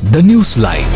The Newsline.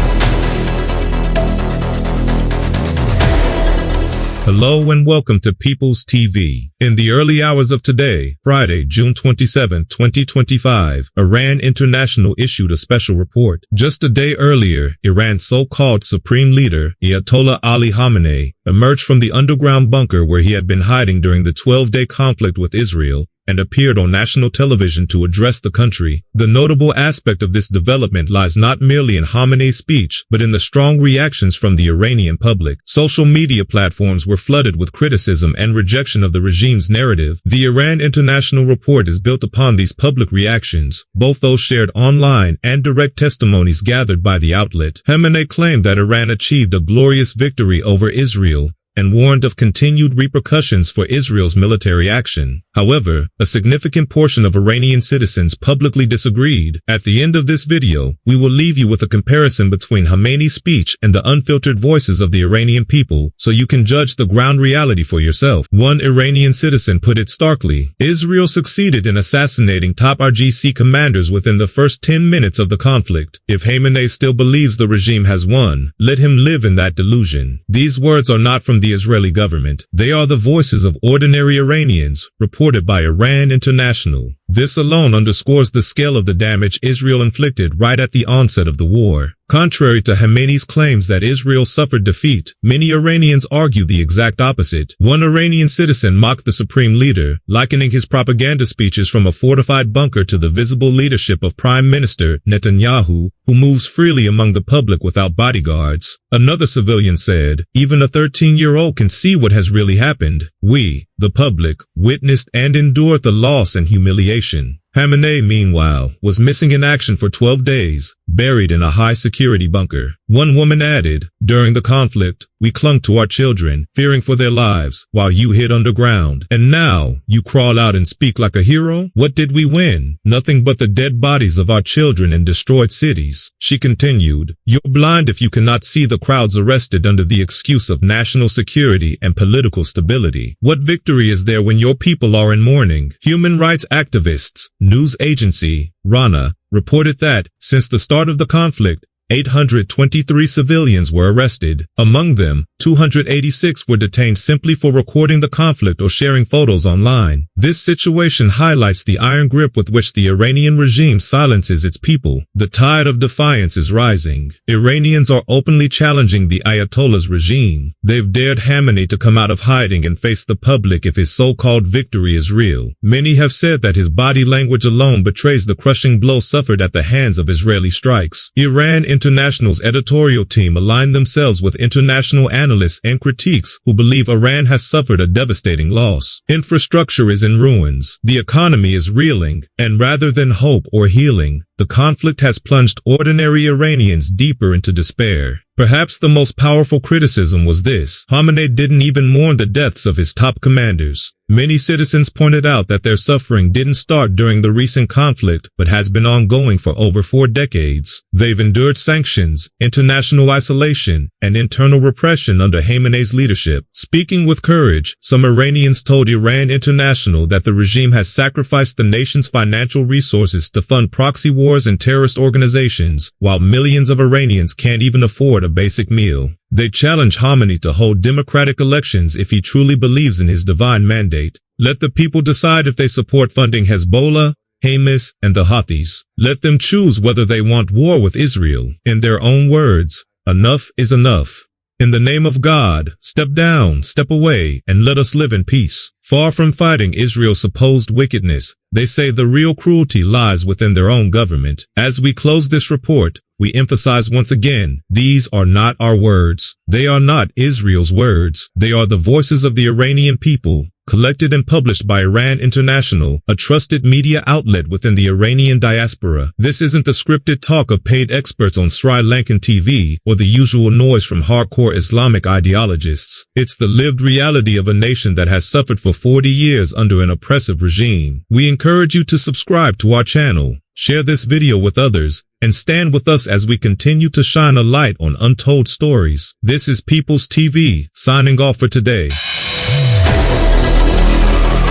Hello and welcome to People's TV. In the early hours of today, Friday, June 27, 2025, Iran International issued a special report. Just a day earlier, Iran's so-called supreme leader, Ayatollah Ali Khamenei, emerged from the underground bunker where he had been hiding during the 12-day conflict with Israel and appeared on national television to address the country. The notable aspect of this development lies not merely in Khamenei's speech, but in the strong reactions from the Iranian public. Social media platforms were flooded with criticism and rejection of the regime's narrative. The Iran International report is built upon these public reactions, both those shared online and direct testimonies gathered by the outlet. Khamenei claimed that Iran achieved a glorious victory over Israel and warned of continued repercussions for Israel's military action. However, a significant portion of Iranian citizens publicly disagreed. At the end of this video, we will leave you with a comparison between Khamenei's speech and the unfiltered voices of the Iranian people, so you can judge the ground reality for yourself. One Iranian citizen put it starkly: Israel succeeded in assassinating top RGC commanders within the first 10 minutes of the conflict. If Khamenei still believes the regime has won, let him live in that delusion. These words are not from the Israeli government. They are the voices of ordinary Iranians, reported by Iran International. This alone underscores the scale of the damage Israel inflicted right at the onset of the war. Contrary to Khamenei's claims that Israel suffered defeat, many Iranians argue the exact opposite. One Iranian citizen mocked the supreme leader, likening his propaganda speeches from a fortified bunker to the visible leadership of Prime Minister Netanyahu, who moves freely among the public without bodyguards. Another civilian said, "Even a 13-year-old can see what has really happened. We, the public, witnessed and endured the loss and humiliation." Khamenei, meanwhile, was missing in action for 12 days, buried in a high-security bunker. One woman added, "During the conflict, we clung to our children, fearing for their lives, while you hid underground. And now, you crawl out and speak like a hero? What did we win? Nothing but the dead bodies of our children in destroyed cities." She continued, "You're blind if you cannot see the crowds arrested under the excuse of national security and political stability. What victory is there when your people are in mourning?" Human rights activists, news agency, Rana, reported that, since the start of the conflict, 823 civilians were arrested. Among them, 286 were detained simply for recording the conflict or sharing photos online. This situation highlights the iron grip with which the Iranian regime silences its people. The tide of defiance is rising. Iranians are openly challenging the Ayatollah's regime. They've dared Khamenei to come out of hiding and face the public if his so-called victory is real. Many have said that his body language alone betrays the crushing blow suffered at the hands of Israeli strikes. Iran International's editorial team aligned themselves with international analysts and critiques who believe Iran has suffered a devastating loss. Infrastructure is in ruins, the economy is reeling, and rather than hope or healing, the conflict has plunged ordinary Iranians deeper into despair. Perhaps the most powerful criticism was this: Khamenei didn't even mourn the deaths of his top commanders. Many citizens pointed out that their suffering didn't start during the recent conflict, but has been ongoing for over 4 decades. They've endured sanctions, international isolation, and internal repression under Khamenei's leadership. Speaking with courage, some Iranians told Iran International that the regime has sacrificed the nation's financial resources to fund proxy wars and terrorist organizations, while millions of Iranians can't even afford a basic meal. They challenge Khamenei to hold democratic elections if he truly believes in his divine mandate. Let the people decide if they support funding Hezbollah, Hamas, and the Houthis. Let them choose whether they want war with Israel. In their own words, enough is enough. In the name of God, step down, step away, and let us live in peace. Far from fighting Israel's supposed wickedness, they say the real cruelty lies within their own government. As we close this report, we emphasize once again, these are not our words. They are not Israel's words. They are the voices of the Iranian people, collected and published by Iran International, a trusted media outlet within the Iranian diaspora. This isn't the scripted talk of paid experts on Sri Lankan TV or the usual noise from hardcore Islamic ideologists. It's the lived reality of a nation that has suffered for 40 years under an oppressive regime. We encourage you to subscribe to our channel, share this video with others, and stand with us as we continue to shine a light on untold stories. This is People's TV, signing off for today.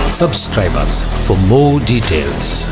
Subscribe us for more details.